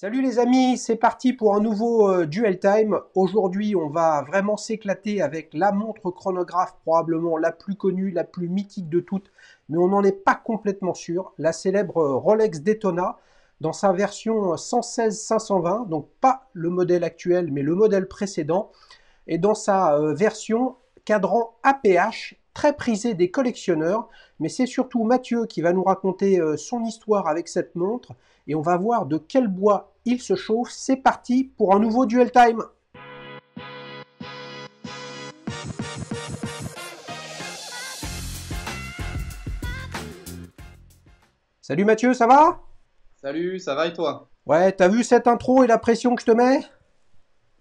Salut les amis, c'est parti pour un nouveau Duel Time. Aujourd'hui, on va vraiment s'éclater avec la montre chronographe, probablement la plus connue, la plus mythique de toutes, mais on n'en est pas complètement sûr. La célèbre Rolex Daytona, dans sa version 116-520, donc pas le modèle actuel, mais le modèle précédent, et dans sa version cadran APH, très prisé des collectionneurs. Mais c'est surtout Mathieu qui va nous raconter son histoire avec cette montre, et on va voir de quel bois il se chauffe. C'est parti pour un nouveau Duel Time. Salut Mathieu, ça va? Salut, ça va et toi? Ouais, t'as vu cette intro et la pression que je te mets?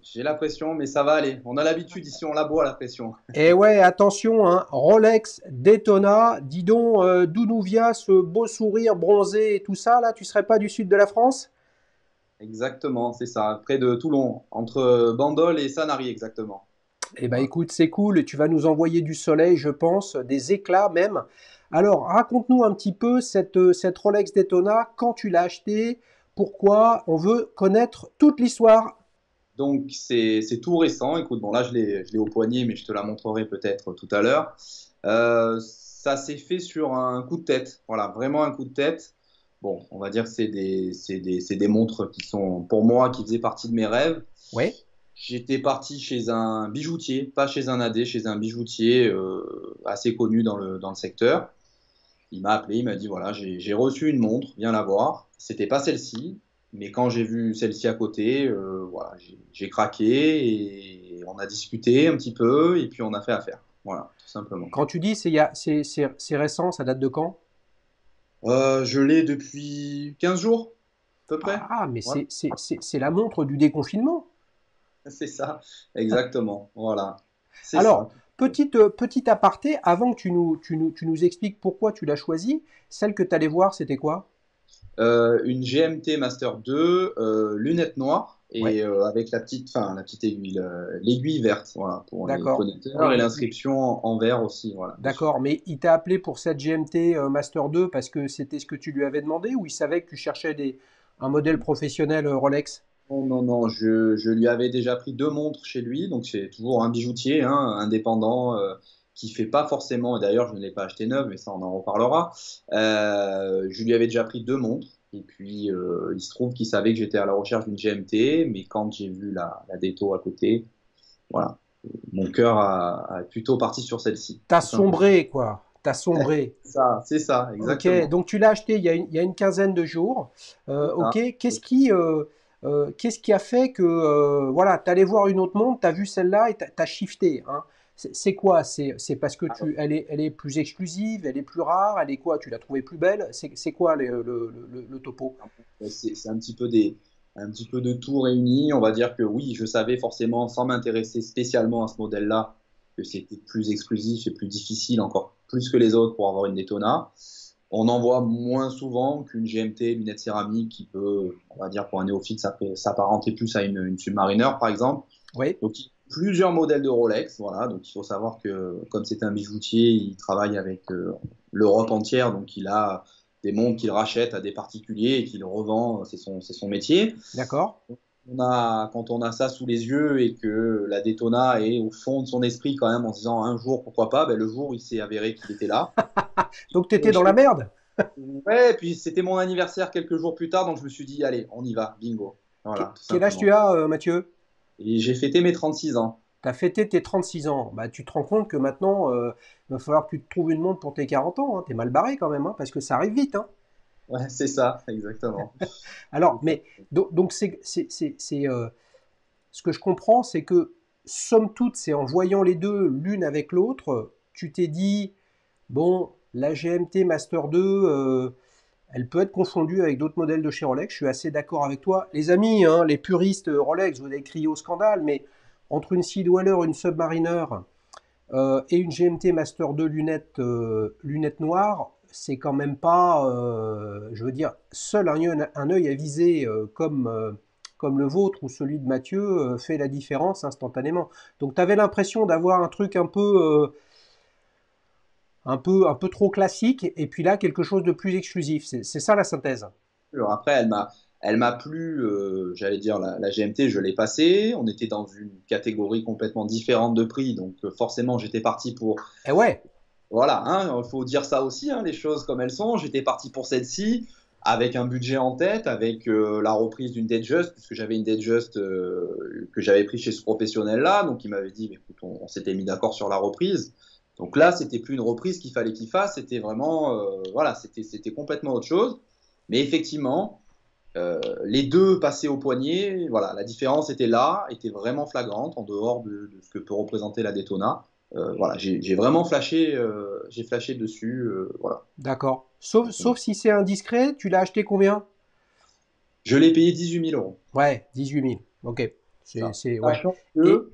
J'ai la pression, mais ça va aller. On a l'habitude ici, on la boit la pression. Et ouais, attention, hein, Rolex Daytona, dis donc, d'où nous vient ce beau sourire bronzé et tout ça, là, tu serais pas du sud de la France? Exactement, c'est ça, près de Toulon, entre Bandol et Sanary exactement. Eh ben Voilà. écoute, c'est cool, et tu vas nous envoyer du soleil, je pense, des éclats même. Alors, raconte-nous un petit peu cette Rolex Daytona, quand tu l'as achetée, pourquoi, on veut connaître toute l'histoire. Donc c'est tout récent. Écoute, bon là je l'ai au poignet, mais je te la montrerai peut-être tout à l'heure. Ça s'est fait sur un coup de tête. Voilà, vraiment un coup de tête. Bon, on va dire que c'est des montres qui sont pour moi qui faisaient partie de mes rêves. Ouais, J'étais parti chez un bijoutier, pas chez un AD, chez un bijoutier assez connu dans le secteur. Il m'a appelé, il m'a dit voilà, j'ai reçu une montre, viens la voir. C'était pas celle-ci, mais quand j'ai vu celle-ci à côté, voilà, j'ai craqué et on a discuté un petit peu et puis on a fait affaire. Voilà, tout simplement. quand tu dis c'est récent, ça date de quand? Je l'ai depuis 15 jours, à peu près. Ah, mais Voilà, c'est la montre du déconfinement. c'est ça, exactement. Voilà, c'est Alors, ça. petit aparté, avant que tu nous expliques pourquoi tu l'as choisie, celle que tu allais voir, c'était quoi? Une GMT Master 2, lunettes noires Ouais, et avec la petite aiguille, l'aiguille verte, voilà, pour les d'accord. connaisseurs Mais et l'inscription en vert aussi, voilà, dessus. d'accord, mais il t'a appelé pour cette GMT Master 2 parce que c'était ce que tu lui avais demandé ou il savait que tu cherchais un modèle professionnel Rolex? Non, non, non, je lui avais déjà pris deux montres chez lui, donc c'est toujours un bijoutier, hein, indépendant, qui fait pas forcément, et d'ailleurs je ne l'ai pas acheté neuve, mais ça on en reparlera. Je lui avais déjà pris deux montres, et puis il se trouve qu'il savait que j'étais à la recherche d'une GMT, mais quand j'ai vu la Dato à côté, voilà, mon cœur a plutôt parti sur celle-ci, T'as tout simplement. sombré, quoi. T'as sombré. C'est ça, Ok, exactement. donc tu l'as acheté il y a une quinzaine de jours. C'est Ok, ça. qu'est-ce qui a fait que voilà, t'allais voir une autre montre, t'as vu celle-là et t'as shifté, hein. C'est quoi? C'est parce que elle est plus exclusive, elle est plus rare, elle est quoi? Tu l'as trouvée plus belle? C'est quoi le topo? C'est un petit peu de tout réuni. On va dire que oui, je savais forcément, sans m'intéresser spécialement à ce modèle-là, que c'était plus exclusif et plus difficile, encore plus que les autres pour avoir une Daytona. On en voit moins souvent qu'une GMT, lunette céramique, qui peut, on va dire pour un néophyte, ça peut s'apparenter plus à une Submariner, par exemple. Oui, Donc, plusieurs modèles de Rolex, voilà. Donc, il faut savoir que, comme c'est un bijoutier, il travaille avec l'Europe entière. Donc, il a des montres qu'il rachète à des particuliers et qu'il revend. C'est son métier. d'accord. Quand on a ça sous les yeux et que la Daytona est au fond de son esprit quand même en se disant un jour, pourquoi pas, ben, le jour, il s'est avéré qu'il était là. Donc t'étais Et dans la merde? ouais, et puis c'était mon anniversaire quelques jours plus tard, donc je me suis dit, allez, on y va, bingo. Voilà, tout Quel âge simplement. tu as, Mathieu? Et j'ai fêté mes 36 ans. Tu as fêté tes 36 ans. Bah, tu te rends compte que maintenant, il va falloir que tu te trouves une montre pour tes 40 ans, hein. T'es mal barré quand même, hein, parce que ça arrive vite, hein. Ouais, c'est ça, exactement. Alors, C'est ça. mais donc ce que je comprends, c'est que somme toute, c'est en voyant les deux l'une avec l'autre, tu t'es dit, bon, la GMT Master 2, elle peut être confondue avec d'autres modèles de chez Rolex. Je suis assez d'accord avec toi. Les amis, hein, les puristes Rolex, vous avez crié au scandale, mais entre une Sea Dweller, une Submariner, et une GMT Master 2 lunettes noires, c'est quand même pas, je veux dire, seul un œil avisé comme le vôtre ou celui de Mathieu fait la différence instantanément. Donc tu avais l'impression d'avoir un truc un peu trop classique et puis là quelque chose de plus exclusif. C'est ça la synthèse. Après, Elle m'a plu, j'allais dire, la GMT, je l'ai passée. On était dans une catégorie complètement différente de prix, donc forcément, j'étais parti pour. Eh ouais, Voilà, il faut dire ça aussi, hein, les choses comme elles sont. J'étais parti pour celle-ci avec un budget en tête, avec la reprise d'une Datejust, puisque j'avais une Datejust que j'avais pris chez ce professionnel-là. Donc il m'avait dit, mais écoute, on s'était mis d'accord sur la reprise. Donc là, c'était plus une reprise qu'il fallait qu'il fasse, c'était vraiment, voilà, c'était complètement autre chose. Mais effectivement, les deux passaient au poignet, voilà, la différence était là, était vraiment flagrante en dehors de ce que peut représenter la Daytona. Voilà, j'ai vraiment flashé, j'ai flashé dessus, voilà. d'accord. Sauf si c'est indiscret, tu l'as acheté combien? Je l'ai payé 18 000 euros. Ouais, 18 000. Ok. Ça. Ouais. Sachant Et, que,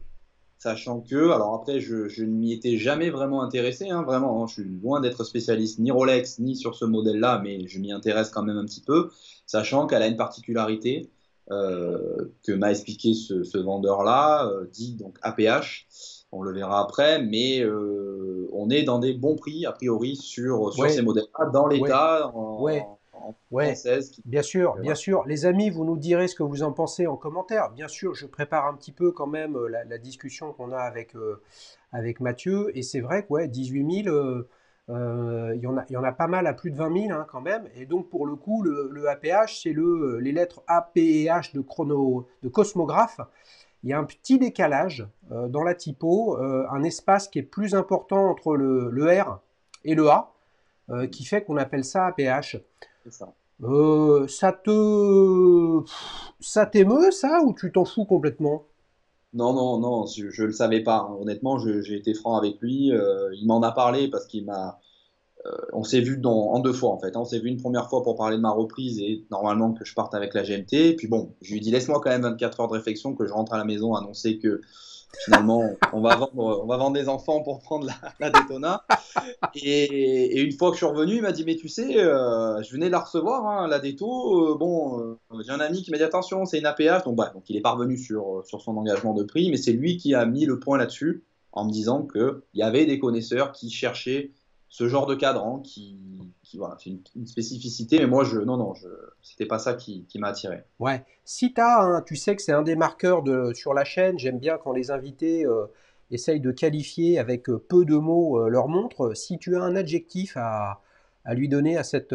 sachant que, alors après, je ne m'y étais jamais vraiment intéressé, hein, vraiment, hein, je suis loin d'être spécialiste ni Rolex ni sur ce modèle-là, mais je m'y intéresse quand même un petit peu, sachant qu'elle a une particularité que m'a expliqué ce vendeur-là, dit donc APH, on le verra après, mais on est dans des bons prix, a priori, sur ces ouais, modèles-là, dans ouais, l'état, ouais. en Ouais, française. bien sûr, bien Voilà. sûr. Les amis, vous nous direz ce que vous en pensez en commentaire. Bien sûr, je prépare un petit peu quand même la discussion qu'on a avec Mathieu. Et c'est vrai que ouais, 18 000, il y en a pas mal à plus de 20 000 hein, quand même. Et donc pour le coup, le APH, c'est les lettres A, P et H de cosmographe. Il y a un petit décalage dans la typo, un espace qui est plus important entre le R et le A, qui fait qu'on appelle ça APH. C'est ça. Ça t'émeut, ça, ou tu t'en fous complètement? Non, non, non, je le savais pas, hein. Honnêtement, j'ai été franc avec lui. Il m'en a parlé parce qu'il m'a. On s'est vu en deux fois en fait, hein. On s'est vu une première fois pour parler de ma reprise et normalement que je parte avec la GMT. Et puis bon, je lui ai dit laisse-moi quand même 24 heures de réflexion, que je rentre à la maison annoncer que finalement on va vendre des enfants pour prendre la Daytona. Et une fois que je suis revenu, il m'a dit mais tu sais, je venais de la recevoir, hein, la Dayto. J'ai un ami qui m'a dit attention, c'est une APH. Donc, bah, donc il est parvenu sur son engagement de prix, mais c'est lui qui a mis le point là-dessus en me disant qu'il y avait des connaisseurs qui cherchaient ce genre de cadran, voilà, c'est une spécificité, mais moi, non, non, c'était pas ça qui m'a attiré. Ouais. Si tu sais que c'est un des marqueurs sur la chaîne, j'aime bien quand les invités essayent de qualifier avec peu de mots leur montre. Si tu as un adjectif à lui donner à cette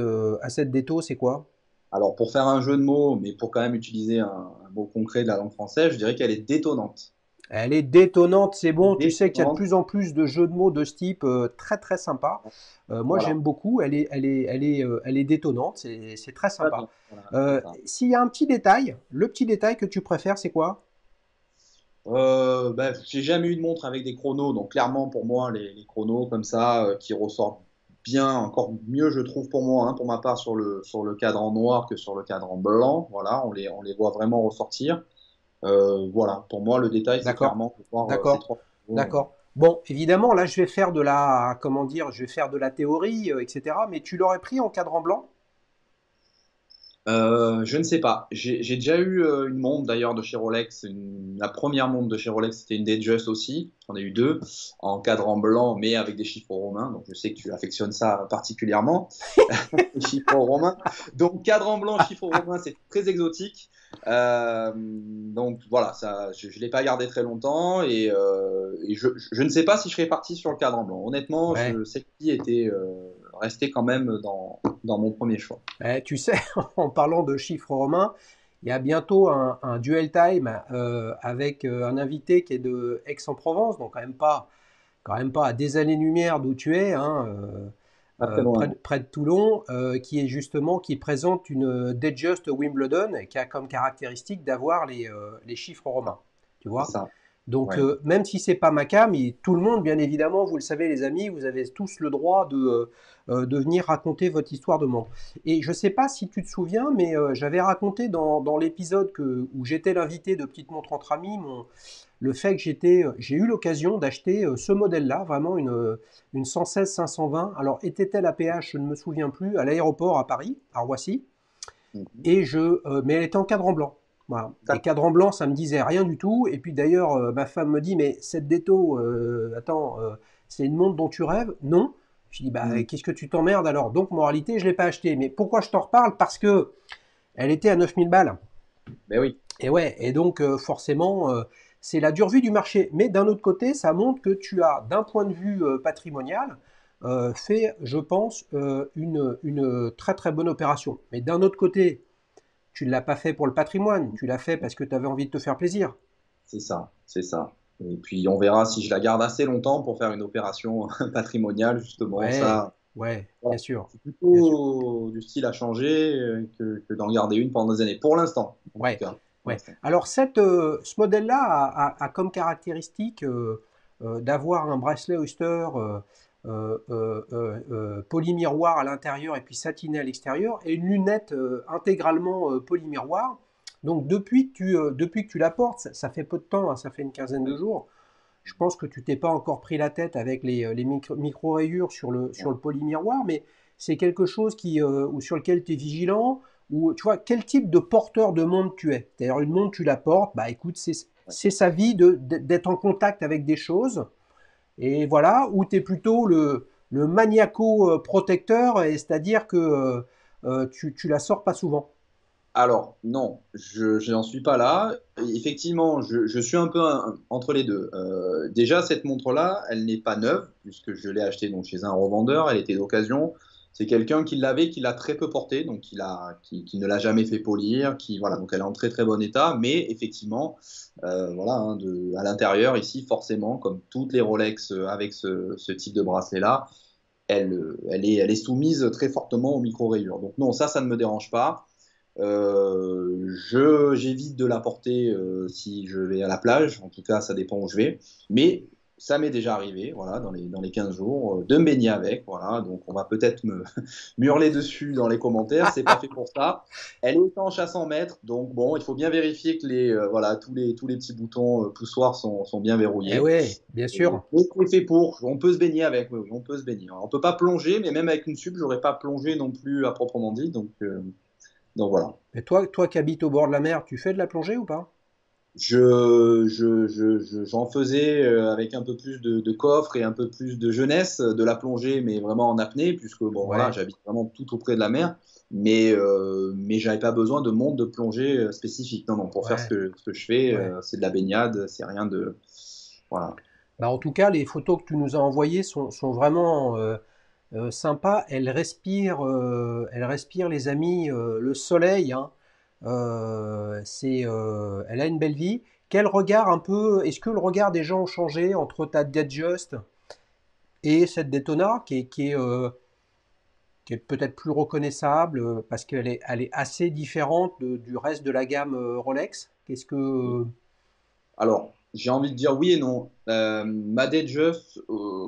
déto, c'est quoi? Alors, pour faire un jeu de mots, mais pour quand même utiliser un mot concret de la langue française, je dirais qu'elle est détonnante. Elle est détonnante, c'est bon. Tu sais qu'il y a de Détonnante, plus en plus de jeux de mots de ce type très très sympa. Moi voilà. j'aime beaucoup. Elle est détonnante, c'est très Très sympa. bien, voilà, c'est ça. S'il y a un petit détail, le petit détail que tu préfères, c'est quoi? Ben, j'ai jamais eu de montre avec des chronos, donc clairement pour moi les chronos comme ça qui ressortent bien, encore mieux je trouve pour moi, hein, pour ma part sur le cadran noir que sur le cadran blanc. Voilà, on les voit vraiment ressortir. Voilà, pour moi le détail c'est D'accord, clairement de voir ces d'accord, trois chronos. d'accord. Bon, évidemment, là je vais faire de la, comment dire, je vais faire de la théorie, etc. Mais tu l'aurais pris en cadran blanc? Je ne sais pas. J'ai déjà eu une montre d'ailleurs de chez Rolex. La première montre de chez Rolex, c'était une Datejust aussi. J'en ai eu deux en cadran blanc, mais avec des chiffres romains. Donc je sais que tu affectionnes ça particulièrement, les chiffres romains. Donc cadran blanc, chiffres romains, c'est très exotique. Donc voilà, ça, je ne l'ai pas gardé très longtemps et je ne sais pas si je serais parti sur le cadran blanc. Honnêtement, Ouais. celle-ci était restée quand même dans mon premier choix. Tu sais, en parlant de chiffres romains, il y a bientôt un duel time avec un invité qui est de Aix-en-Provence, donc quand même pas à des années-lumière d'où tu es, hein, Pas très loin. près de Toulon, qui est justement qui présente une Datejust Wimbledon et qui a comme caractéristique d'avoir les chiffres romains. Tu C'est vois? ça. Donc, Ouais. même si c'est pas ma cam, tout le monde, bien évidemment, vous le savez, les amis, vous avez tous le droit de venir raconter votre histoire de montre. Et je sais pas si tu te souviens, mais j'avais raconté dans l'épisode où j'étais l'invité de Petite Montre entre amis, le fait que j'ai eu l'occasion d'acheter ce modèle-là, vraiment une 116-520. Alors, était-elle à PH, je ne me souviens plus, à l'aéroport à Paris, à Roissy. Mhm. Mais elle était en cadran blanc. Voilà. Et D'accord. cadran blanc, ça me disait rien du tout. Et puis d'ailleurs, ma femme me dit, mais cette déto, attends, c'est une montre dont tu rêves? Non. Je dis, bah, Mhm. qu'est-ce que tu t'emmerdes alors? Donc, moralité, je ne l'ai pas acheté. Mais pourquoi je t'en reparle? Parce que Elle était à 9000 balles. Ben oui, Et ouais, et donc forcément, c'est la dure vie du marché. Mais d'un autre côté, ça montre que tu as, d'un point de vue patrimonial, fait, je pense, une très très bonne opération. Mais d'un autre côté, tu ne l'as pas fait pour le patrimoine, tu l'as fait parce que tu avais envie de te faire plaisir. c'est ça, c'est ça. Et puis on verra si je la garde assez longtemps pour faire une opération patrimoniale, justement. Ouais, Ça, ouais, bien voilà. sûr, C'est bien sûr. plutôt du style à changer que d'en garder une pendant des années. Pour l'instant, en tout Ouais, cas. Pour ouais. l'instant. Alors ce modèle-là a comme caractéristique d'avoir un bracelet Oyster polymiroir à l'intérieur et puis satiné à l'extérieur et une lunette intégralement polymiroir. Donc depuis que tu la portes, ça fait peu de temps, hein, ça fait une quinzaine de Ouais. jours. Je pense que tu t'es pas encore pris la tête avec les micro-rayures sur le polymiroir, mais c'est quelque chose ou sur lequel tu es vigilant, ou tu vois, quel type de porteur de montre tu es. C'est-à-dire une montre, tu la portes, bah écoute, Ouais. c'est sa vie d'être en contact avec des choses, et voilà, ou tu es plutôt le maniaco-protecteur, c'est-à-dire que tu la sors pas souvent. Alors, non, je n'en suis pas là. Effectivement, je suis un peu entre les deux. Déjà, cette montre-là, elle n'est pas neuve, puisque je l'ai achetée donc, chez un revendeur, elle était d'occasion. C'est quelqu'un qui l'avait, qui l'a très peu portée, donc qui ne l'a jamais fait polir, voilà, donc elle est en très très bon état, mais effectivement, voilà, hein, à l'intérieur ici, forcément, comme toutes les Rolex avec ce type de bracelet-là, elle est soumise très fortement aux micro-rayures. Donc non, ça ne me dérange pas. J'évite de la porter si je vais à la plage. En tout cas, ça dépend où je vais. Mais ça m'est déjà arrivé, voilà, dans les 15 jours, de me baigner avec. Voilà, donc on va peut-être me hurler dessus dans les commentaires. C'est pas fait pour ça. Elle est étanche à 100 mètres. Donc bon, il faut bien vérifier que voilà, tous les petits boutons poussoirs sont bien Eh verrouillés. ouais, bien sûr. Mais c'est fait pour. On peut se baigner avec. Oui, oui, on peut se baigner. On peut pas plonger, mais même avec une sub, j'aurais pas plongé non plus à proprement dit. Donc voilà. Et toi qui habites au bord de la mer, tu fais de la plongée ou pas? J'en faisais avec un peu plus de coffre et un peu plus de jeunesse, de la plongée, mais vraiment en apnée, puisque bon voilà, Ouais, j'habite vraiment tout auprès de la mer, mais j'avais pas besoin de monde de plongée spécifique. Non, non, pour faire ouais, ce que je fais, ouais. c'est de la baignade, c'est rien de. Voilà. Bah, en tout cas, les photos que tu nous as envoyées sont vraiment sympas. Elles respirent, les amis, le soleil, hein. Elle a une belle vie. Quel regard un peu, est-ce que le regard des gens ont changé entre ta Datejust et cette Daytona qui est peut-être plus reconnaissable parce elle est assez différente du reste de la gamme Rolex? Qu'est-ce que... Alors, j'ai envie de dire oui et non. Ma Datejust,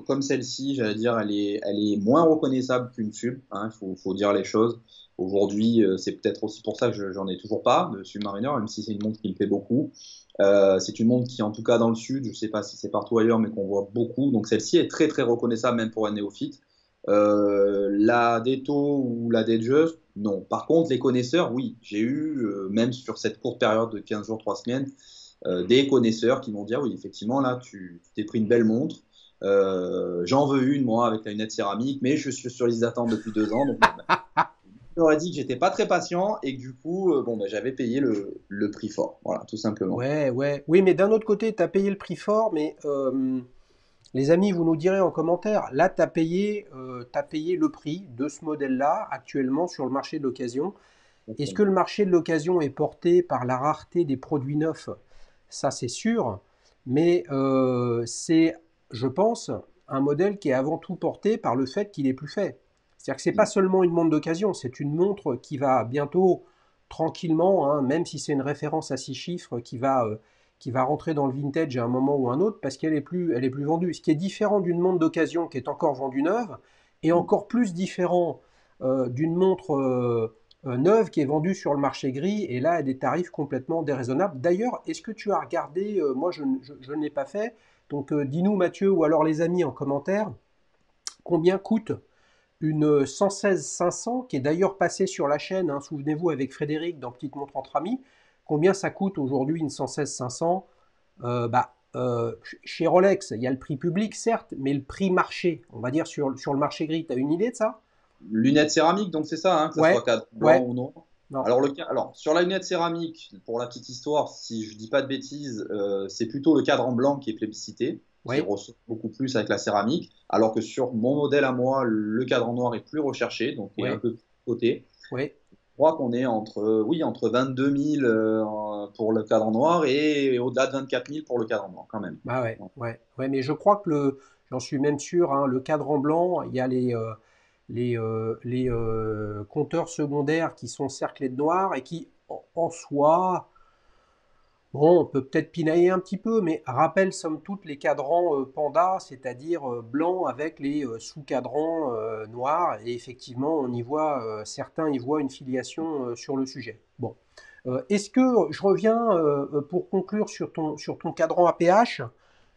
comme celle-ci, j'allais dire, elle est moins reconnaissable qu'une Sub. Hein, faut dire les choses. Aujourd'hui, c'est peut-être aussi pour ça que j'en ai toujours pas de Submariner, même si c'est une montre qui me plaît beaucoup. C'est une montre qui, en tout cas dans le sud, je sais pas si c'est partout ailleurs, mais qu'on voit beaucoup. Donc celle-ci est très très reconnaissable même pour un néophyte. La Dato ou la Datejust, non. Par contre, les connaisseurs, oui. J'ai eu, même sur cette courte période de 15 jours, 3 semaines, des connaisseurs qui m'ont dit ah oui, effectivement, là, tu t'es pris une belle montre. J'en veux une, moi, avec la lunette céramique, mais je suis sur liste d'attente depuis 2 ans. Donc, bon, ben, je leur ai dit que j'étais pas très patient et que du coup, bon, ben, j'avais payé le prix fort. Voilà, tout simplement. Ouais, ouais. Oui, mais d'un autre côté, tu as payé le prix fort, mais les amis, vous nous direz en commentaire, là, t'as payé le prix de ce modèle-là actuellement sur le marché de l'occasion. Est-ce que le marché de l'occasion est porté par la rareté des produits neufs? Ça, c'est sûr, mais c'est, je pense, un modèle qui est avant tout porté par le fait qu'il est plus fait. C'est-à-dire que c'est pas seulement une montre d'occasion, c'est une montre qui va bientôt tranquillement, hein, même si c'est une référence à 6 chiffres, qui va rentrer dans le vintage à un moment ou un autre parce elle est plus vendue. Ce qui est différent d'une montre d'occasion qui est encore vendue neuve, et encore plus différent d'une montre neuve qui est vendue sur le marché gris et là à des tarifs complètement déraisonnables. D'ailleurs, est-ce que tu as regardé, moi je ne l'ai pas fait, donc dis-nous Mathieu ou alors les amis en commentaire, combien coûte une 116 500 qui est d'ailleurs passée sur la chaîne, hein, souvenez-vous avec Frédéric dans Petite Montre entre amis, combien ça coûte aujourd'hui une 116 500 chez Rolex, il y a le prix public certes, mais le prix marché, on va dire sur le marché gris, tu as une idée de ça? Lunettes céramiques, donc c'est ça, hein, que ça soit Ouais, cadre blanc ouais. ou non. Non. Alors, sur la lunette céramique, pour la petite histoire, si je dis pas de bêtises, c'est plutôt le cadran blanc qui est plébiscité, qui Oui, ressort beaucoup plus avec la céramique, alors que sur mon modèle à moi, le cadran noir est plus recherché, donc il est un oui, peu plus côté. oui. Je crois qu'on est entre 22 000 pour le cadran noir et au-delà de 24 000 pour le cadran blanc, quand même. Bah ouais, ouais, ouais, mais je crois que j'en suis même sûr, hein, le cadran blanc, il y a les compteurs secondaires qui sont cerclés de noir et qui, en soi, bon, on peut peut-être pinailler un petit peu, mais rappelle somme toute les cadrans Panda, c'est-à-dire blanc avec les sous-cadrans noirs. Et effectivement, on y voit, certains y voient une filiation sur le sujet. Bon. Est-ce que je reviens pour conclure sur ton cadran APH?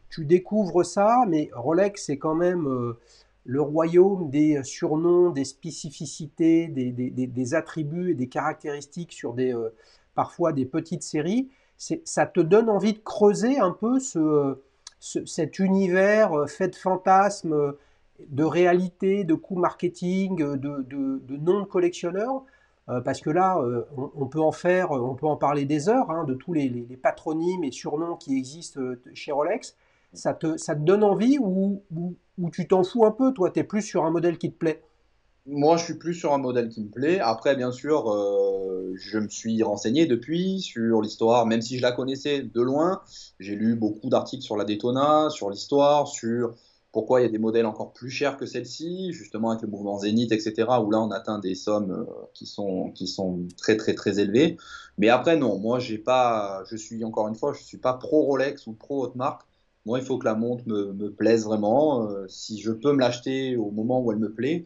Tu découvres ça, mais Rolex, c'est quand même le royaume des surnoms, des spécificités, des attributs et des caractéristiques sur parfois des petites séries. Ça te donne envie de creuser un peu cet univers fait de fantasmes, de réalité, de coûts marketing, de noms de collectionneurs. Parce que là, on peut on peut en parler des heures, hein, de tous les patronymes et surnoms qui existent chez Rolex. Ça te donne envie ou tu t'en fous un peu, toi, tu es plus sur un modèle qui te plaît? Moi, je suis plus sur un modèle qui me plaît. Après, bien sûr, je me suis renseigné depuis sur l'histoire, même si je la connaissais de loin. J'ai lu beaucoup d'articles sur la Daytona, sur l'histoire, sur pourquoi il y a des modèles encore plus chers que celle-ci, justement avec le mouvement Zénith, etc., où là, on atteint des sommes qui sont très, très, très élevées. Mais après, non, moi, j'ai pas, je suis encore une fois, je suis pas pro Rolex ou pro haute marque. Moi, il faut que la montre me plaise vraiment. Si je peux me l'acheter au moment où elle me plaît,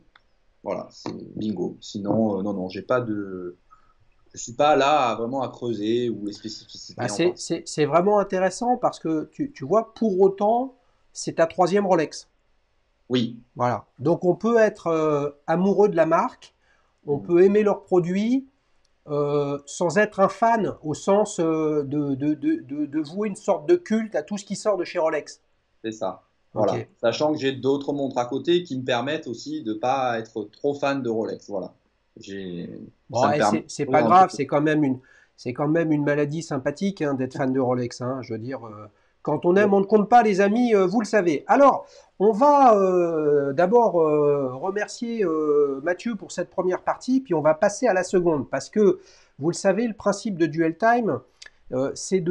voilà, c'est bingo. Sinon, non, non, j'ai pas de, je suis pas là vraiment à creuser ou les Bah, spécificités en particulier. c'est vraiment intéressant parce que tu vois, pour autant, c'est ta troisième Rolex. Oui. Voilà. Donc on peut être amoureux de la marque, on peut aimer leurs produits sans être un fan au sens de vouer une sorte de culte à tout ce qui sort de chez Rolex. C'est ça. Ok. Voilà. Sachant que j'ai d'autres montres à côté qui me permettent aussi de pas être trop fan de Rolex. Voilà. Bon, Ça me et permet c'est pas d'ouvrir un peu. grave, c'est quand même une maladie sympathique hein, d'être fan de Rolex. Hein. Je veux dire, quand on aime, on ne compte pas, les amis, vous le savez. Alors, on va d'abord remercier Mathieu pour cette première partie, puis on va passer à la seconde, parce que vous le savez, le principe de Duel Time, c'est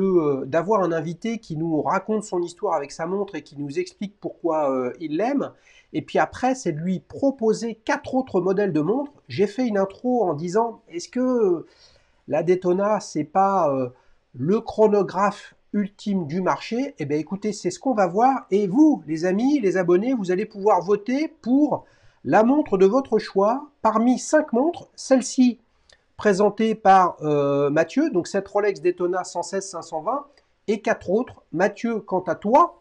d'avoir un invité qui nous raconte son histoire avec sa montre et qui nous explique pourquoi il l'aime. Et puis après, c'est de lui proposer quatre autres modèles de montres. J'ai fait une intro en disant, est-ce que la Daytona, c'est pas le chronographe ultime du marché? Eh bien écoutez, c'est ce qu'on va voir. Et vous, les amis, les abonnés, vous allez pouvoir voter pour la montre de votre choix. Parmi cinq montres, celle-ci présentée par Mathieu, donc cette Rolex Daytona 116-520, et quatre autres. Mathieu, quant à toi,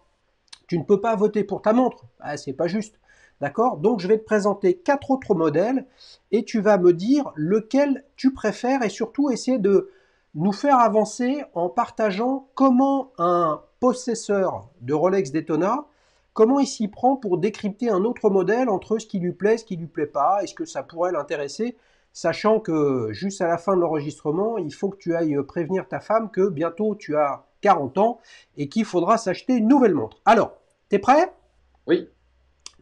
tu ne peux pas voter pour ta montre. Ah, c'est pas juste. D'accord? Donc je vais te présenter quatre autres modèles et tu vas me dire lequel tu préfères et surtout essayer de nous faire avancer en partageant comment un possesseur de Rolex Daytona, comment il s'y prend pour décrypter un autre modèle entre ce qui lui plaît, ce qui lui plaît pas, est-ce que ça pourrait l'intéresser, sachant que juste à la fin de l'enregistrement, il faut que tu ailles prévenir ta femme que bientôt tu as 40 ans et qu'il faudra s'acheter une nouvelle montre. Alors, t'es prêt? Oui.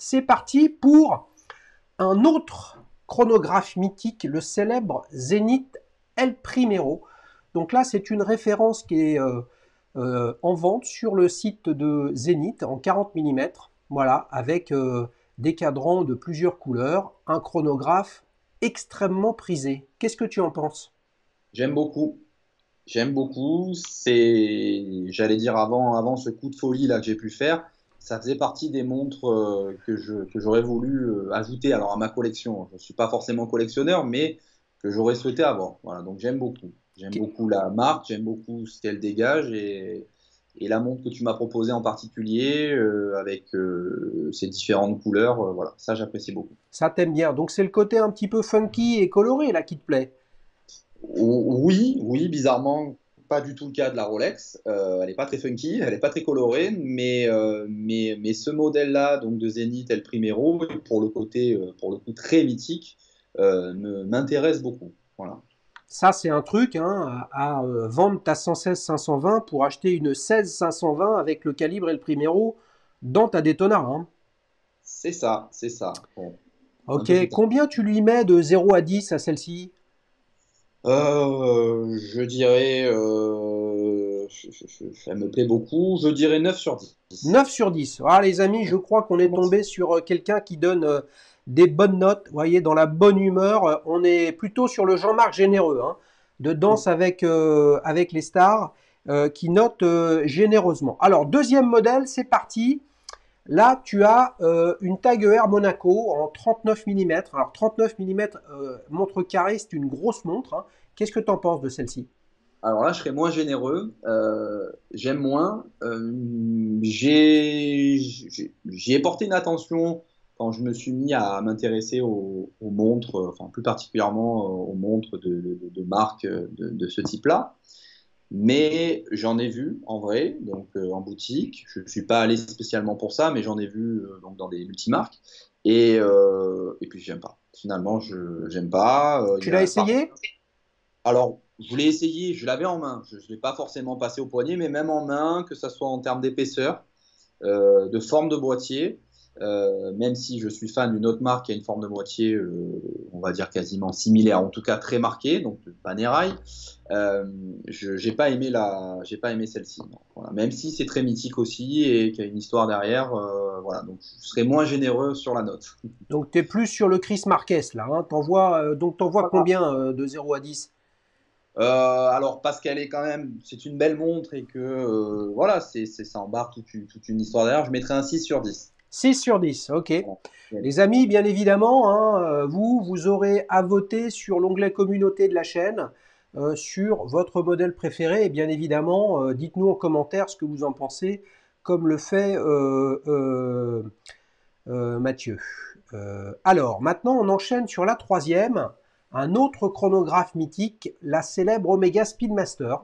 C'est parti pour un autre chronographe mythique, le célèbre Zénith El Primero. Donc là, c'est une référence qui est en vente sur le site de Zénith en 40 mm. Voilà, avec des cadrans de plusieurs couleurs, un chronographe extrêmement prisé. Qu'est-ce que tu en penses? J'aime beaucoup. J'aime beaucoup. J'allais dire avant ce coup de folie là que j'ai pu faire, ça faisait partie des montres que j'aurais voulu ajouter alors à ma collection. Je ne suis pas forcément collectionneur, mais que j'aurais souhaité avoir. Voilà, donc j'aime beaucoup. J'aime beaucoup la marque, j'aime beaucoup ce qu'elle dégage et la montre que tu m'as proposée en particulier avec ses différentes couleurs. Voilà, ça j'apprécie beaucoup. Ça t'aime bien. Donc c'est le côté un petit peu funky et coloré là qui te plaît. Oui, oui, bizarrement, pas du tout le cas de la Rolex. Elle n'est pas très funky, elle n'est pas très colorée, mais ce modèle-là, donc de Zénith El Primero, pour le côté, pour le coup très mythique, m'intéresse beaucoup. Voilà. Ça, c'est un truc hein, vendre ta 116-520 pour acheter une 16-520 avec le calibre et le Primero dans ta Daytona. Hein. C'est ça, c'est ça. Bon, un Ok, peu plus tard. combien tu lui mets de 0 à 10 à celle-ci? Je dirais, elle me plaît beaucoup, je dirais 9 sur 10. 9 sur 10. Ah les amis, je crois qu'on est tombé sur quelqu'un qui donne des bonnes notes. Vous voyez, dans la bonne humeur. On est plutôt sur le Jean-Marc généreux, hein, de danse avec les stars, qui note généreusement. Alors, deuxième modèle, c'est parti. Là, tu as une Tag Heuer Monaco en 39 mm. Alors, 39 mm montre carrée, c'est une grosse montre. Hein. Qu'est-ce que tu en penses de celle-ci? Alors là, je serais moins généreux. J'aime moins. J'y ai porté une attention quand je me suis mis à m'intéresser aux montres, enfin plus particulièrement aux montres de marques de ce type-là. Mais j'en ai vu en vrai, donc en boutique. Je ne suis pas allé spécialement pour ça, mais j'en ai vu donc dans des multimarques. Et puis j'aime pas. Finalement, je j'aime pas. Tu l'as essayé? Alors, je voulais essayer, je l'avais en main. Je ne l'ai pas forcément passé au poignet, mais même en main, que ça soit en termes d'épaisseur, de forme de boîtier, même si je suis fan d'une autre marque qui a une forme de boîtier, on va dire quasiment similaire, en tout cas très marquée, donc Panerai, j'ai pas aimé celle-ci. Voilà. Même si c'est très mythique aussi et qu'il y a une histoire derrière, voilà. Donc je serais moins généreux sur la note. Donc, tu es plus sur le Chris Marquez, là. Hein. Donc, t'envoies Voilà. combien de 0 à 10? Alors parce qu'elle est quand même, c'est une belle montre et que voilà, ça embarque toute une histoire derrière. Je mettrais un 6 sur 10. 6 sur 10, ok. Voilà. Les amis, bien évidemment, hein, vous aurez à voter sur l'onglet communauté de la chaîne sur votre modèle préféré. Et bien évidemment, dites-nous en commentaire ce que vous en pensez, comme le fait Mathieu. Alors, maintenant, on enchaîne sur la troisième, un autre chronographe mythique, la célèbre Omega Speedmaster.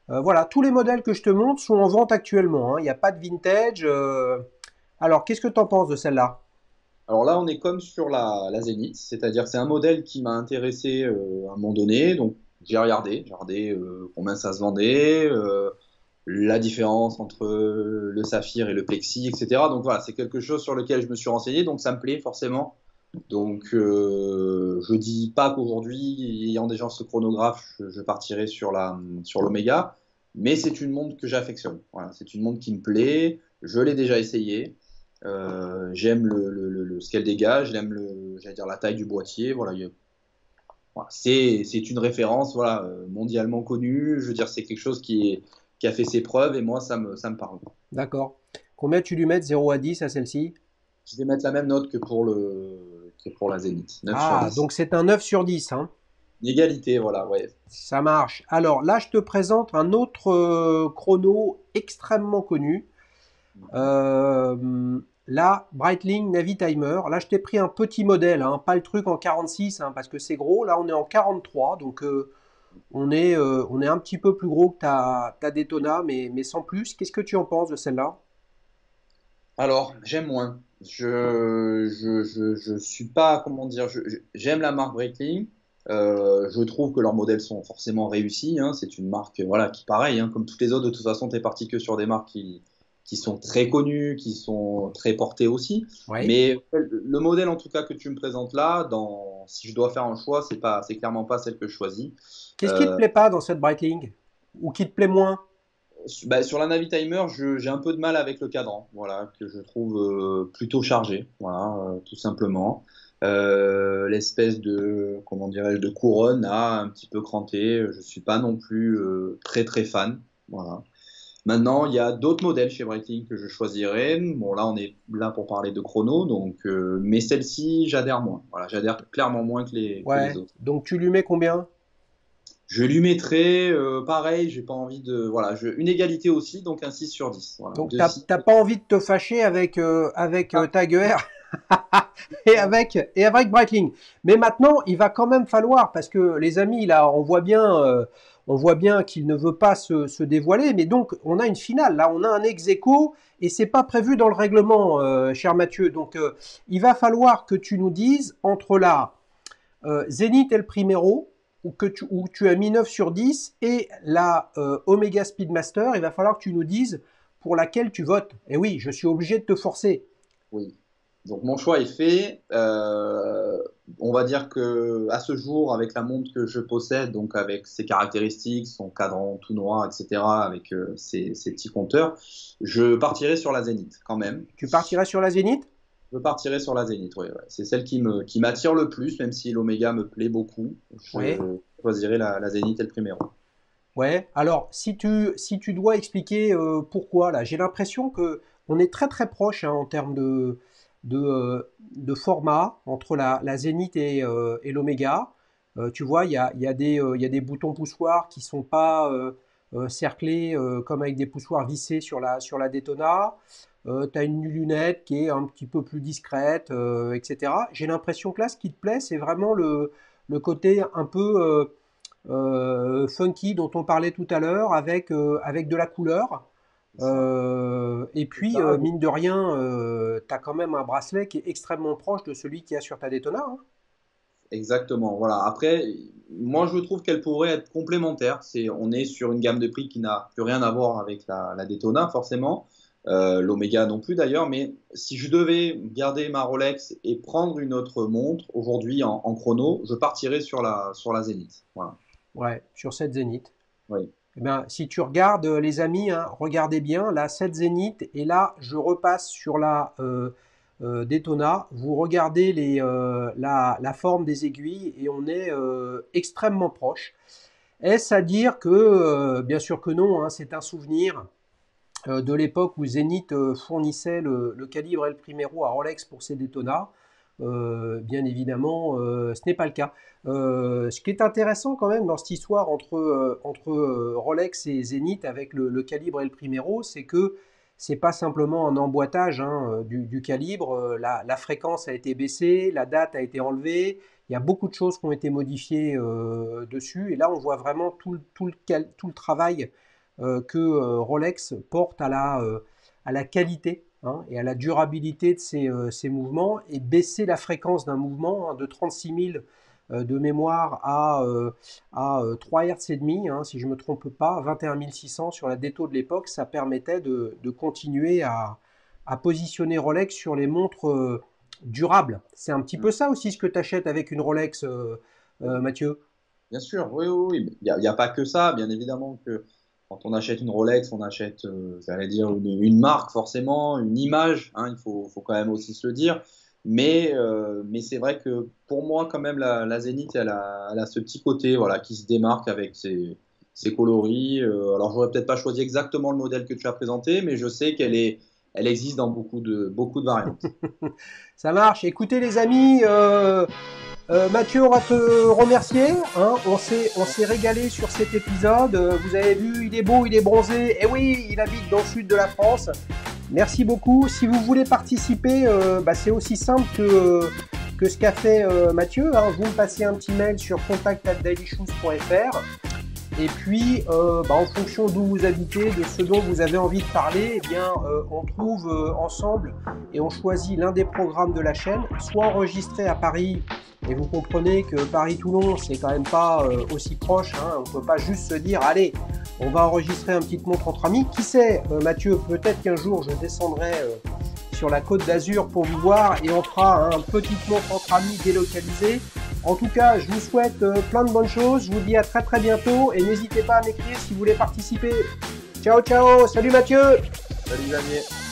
Voilà, tous les modèles que je te montre sont en vente actuellement. Hein. Il n'y a pas de vintage. Alors, qu'est-ce que tu en penses de celle-là? Alors là, on est comme sur la Zénith, c'est-à-dire que c'est un modèle qui m'a intéressé à un moment donné. Donc j'ai regardé combien ça se vendait, la différence entre le saphir et le plexi, etc. Donc voilà, c'est quelque chose sur lequel je me suis renseigné, donc ça me plaît forcément. Donc je dis pas qu'aujourd'hui, ayant déjà ce chronographe, je partirai sur l'Omega, mais c'est une montre que j'affectionne. Voilà, c'est une montre qui me plaît. Je l'ai déjà essayé. J'aime ce qu'elle dégage, j'allais dire la taille du boîtier. Voilà, voilà, c'est une référence, voilà, mondialement connue. Je veux dire, c'est quelque chose qui a fait ses preuves et moi, ça me parle. D'accord. Combien tu lui mets de 0 à 10 à celle-ci? Je vais mettre la même note que pour la Zénith, 9 sur Ah, 10. donc c'est un 9 sur 10. Hein. Une égalité, voilà, ouais. Ça marche. Alors là, je te présente un autre chrono extrêmement connu. Là, Breitling Navitimer. Là, je t'ai pris un petit modèle, hein, pas le truc en 46, hein, parce que c'est gros. Là, on est en 43, donc on est un petit peu plus gros que ta Daytona, mais sans plus. Qu'est-ce que tu en penses de celle-là? Alors, j'aime moins. Je suis pas, comment dire, j'aime la marque Breitling. Je trouve que leurs modèles sont forcément réussis. Hein. C'est une marque, voilà, qui pareil, hein, comme toutes les autres, de toute façon, t'es parti que sur des marques qui sont très connues, qui sont très portées aussi. Oui. Mais le modèle, en tout cas, que tu me présentes là, si je dois faire un choix, c'est clairement pas celle que je choisis. Qu'est-ce qui te Euh, plaît pas dans cette Breitling? Ou qui te plaît moins? Bah, sur la Navitimer, j'ai un peu de mal avec le cadran, voilà, que je trouve plutôt chargé, voilà, tout simplement. L'espèce de, comment dirais-je, de couronne a un petit peu cranté. Je suis pas non plus très très fan, voilà. Maintenant, il y a d'autres modèles chez Breitling que je choisirais. Bon, là, on est là pour parler de chrono, donc, mais celle-ci, j'adhère moins. Voilà, j'adhère clairement moins que les Ouais. autres. Donc tu lui mets combien? Je lui mettrais, pareil, j'ai pas envie de. Voilà, une égalité aussi, donc un 6 sur 10. Voilà, Donc de 6. t'as pas envie de te fâcher avec Ah, Tag Heuer et avec Breitling. Mais maintenant, il va quand même falloir, parce que les amis, là, on voit bien qu'il ne veut pas se dévoiler, mais donc on a une finale, là, on a un ex-aequo, et c'est pas prévu dans le règlement, cher Mathieu. Donc il va falloir que tu nous dises entre la Zénith et le Primero, où tu as mis 9 sur 10 et la Omega Speedmaster, il va falloir que tu nous dises pour laquelle tu votes. Et oui, je suis obligé de te forcer. Oui. Donc mon choix est fait. On va dire que à ce jour, avec la montre que je possède, donc avec ses caractéristiques, son cadran tout noir, etc., avec ses petits compteurs, je partirai sur la Zénith quand même. Tu partirais sur la Zénith? Je partirai sur la Zénith, oui. Ouais. C'est celle qui m'attire le plus, même si l'Omega me plaît beaucoup. Je choisirai la Zénith et le Primero. Ouais, alors si tu dois expliquer pourquoi, là, j'ai l'impression que on est très très proche en termes de format entre la Zénith et l'Omega. Tu vois, il y a des boutons poussoirs qui sont pas cerclés comme avec des poussoirs vissés sur la Daytona. Tu as une lunette qui est un petit peu plus discrète, etc. J'ai l'impression que là, ce qui te plaît, c'est vraiment le côté un peu funky dont on parlait tout à l'heure, avec de la couleur. Et puis, mine de rien, tu as quand même un bracelet qui est extrêmement proche de celui qu'il y a sur ta Daytona. Hein. Exactement. Voilà. Après, moi, je trouve qu'elle pourrait être complémentaire. On est sur une gamme de prix qui n'a plus rien à voir avec la Daytona, forcément. L'Omega non plus d'ailleurs, mais si je devais garder ma Rolex et prendre une autre montre aujourd'hui en chrono, je partirais sur la Zénith. Voilà. Ouais, sur cette Zénith. Oui. Eh bien, si tu regardes, les amis, hein, regardez bien, là, cette Zénith, et là, je repasse sur la Daytona. Vous regardez la forme des aiguilles et on est extrêmement proche. Est-ce à dire que, bien sûr que non, hein, c'est un souvenir de l'époque où Zénith fournissait le calibre et le Primero à Rolex pour ses Daytona. Bien évidemment, ce n'est pas le cas. Ce qui est intéressant quand même dans cette histoire entre Rolex et Zénith avec le calibre et le Primero, c'est que c'est pas simplement un emboîtage hein, du calibre. La fréquence a été baissée, la date a été enlevée. Il y a beaucoup de choses qui ont été modifiées dessus. Et là, on voit vraiment tout le travail que Rolex porte à la qualité hein, et à la durabilité de ces mouvements et baisser la fréquence d'un mouvement hein, de 36 000 de mémoire à 3 Hz et demi, hein, si je ne me trompe pas, 21 600 sur la Dato de l'époque, ça permettait de continuer à positionner Rolex sur les montres durables. C'est un petit peu ça aussi ce que tu achètes avec une Rolex, Mathieu. Bien sûr, oui, oui, oui. Il n'y a pas que ça, bien évidemment que quand on achète une Rolex, on achète, j'allais dire, une marque forcément, une image, hein, il faut quand même aussi se le dire. Mais c'est vrai que pour moi, quand même, la Zénith, elle a ce petit côté voilà, qui se démarque avec ses coloris. Alors, j'aurais peut-être pas choisi exactement le modèle que tu as présenté, mais je sais elle existe dans beaucoup de variantes. Ça marche. Écoutez, les amis, Mathieu, on va te remercier. Hein. On s'est régalé sur cet épisode. Vous avez vu, il est beau, il est bronzé. Et oui, il habite dans le sud de la France. Merci beaucoup. Si vous voulez participer, c'est aussi simple que ce qu'a fait Mathieu. Hein. Vous me passez un petit mail sur contact@dailyshoes.fr. Et puis, en fonction d'où vous habitez, de ce dont vous avez envie de parler, eh bien, on trouve ensemble et on choisit l'un des programmes de la chaîne, soit enregistré à Paris. Et vous comprenez que Paris-Toulon, c'est quand même pas aussi proche. Hein. On ne peut pas juste se dire, allez, on va enregistrer un petite montre entre amis. Qui sait, Mathieu, peut-être qu'un jour, je descendrai sur la Côte d'Azur pour vous voir et on fera un petite montre entre amis délocalisée. En tout cas, je vous souhaite plein de bonnes choses. Je vous dis à très très bientôt et n'hésitez pas à m'écrire si vous voulez participer. Ciao, ciao. Salut Mathieu. Salut Xavier.